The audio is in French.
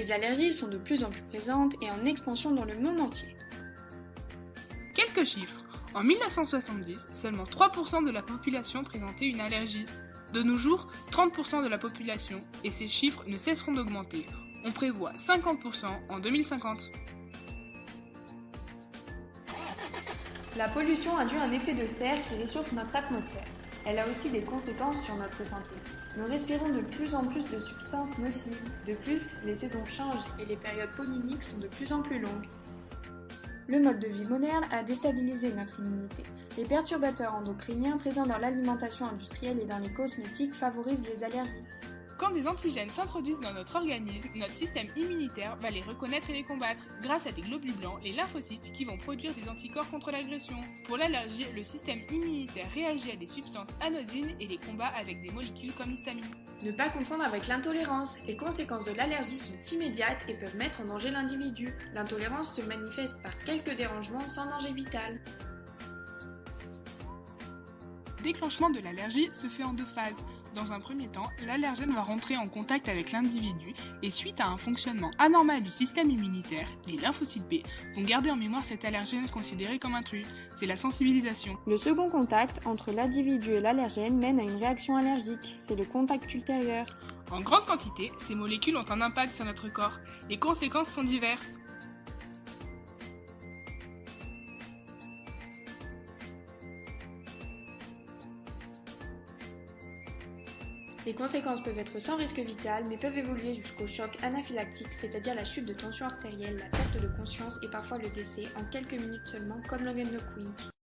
Les allergies sont de plus en plus présentes et en expansion dans le monde entier. Quelques chiffres. En 1970, seulement 3% de la population présentait une allergie. De nos jours, 30% de la population, et ces chiffres ne cesseront d'augmenter. On prévoit 50% en 2050. La pollution induit un effet de serre qui réchauffe notre atmosphère. Elle a aussi des conséquences sur notre santé. Nous respirons de plus en plus de substances nocives. De plus, les saisons changent et les périodes polliniques sont de plus en plus longues. Le mode de vie moderne a déstabilisé notre immunité. Les perturbateurs endocriniens présents dans l'alimentation industrielle et dans les cosmétiques favorisent les allergies. Quand des antigènes s'introduisent dans notre organisme, notre système immunitaire va les reconnaître et les combattre grâce à des globules blancs, les lymphocytes, qui vont produire des anticorps contre l'agression. Pour l'allergie, le système immunitaire réagit à des substances anodines et les combat avec des molécules comme l'histamine. Ne pas confondre avec l'intolérance. Les conséquences de l'allergie sont immédiates et peuvent mettre en danger l'individu. L'intolérance se manifeste par quelques dérangements sans danger vital. Le déclenchement de l'allergie se fait en 2 phases. Dans un premier temps, l'allergène va rentrer en contact avec l'individu et suite à un fonctionnement anormal du système immunitaire, les lymphocytes B vont garder en mémoire cet allergène considéré comme intrus. C'est la sensibilisation. Le second contact entre l'individu et l'allergène mène à une réaction allergique. C'est le contact ultérieur. En grande quantité, ces molécules ont un impact sur notre corps. Les conséquences sont diverses. Les conséquences peuvent être sans risque vital, mais peuvent évoluer jusqu'au choc anaphylactique, c'est-à-dire la chute de tension artérielle, la perte de conscience et parfois le décès en quelques minutes seulement, comme l'Ogenlock Wink.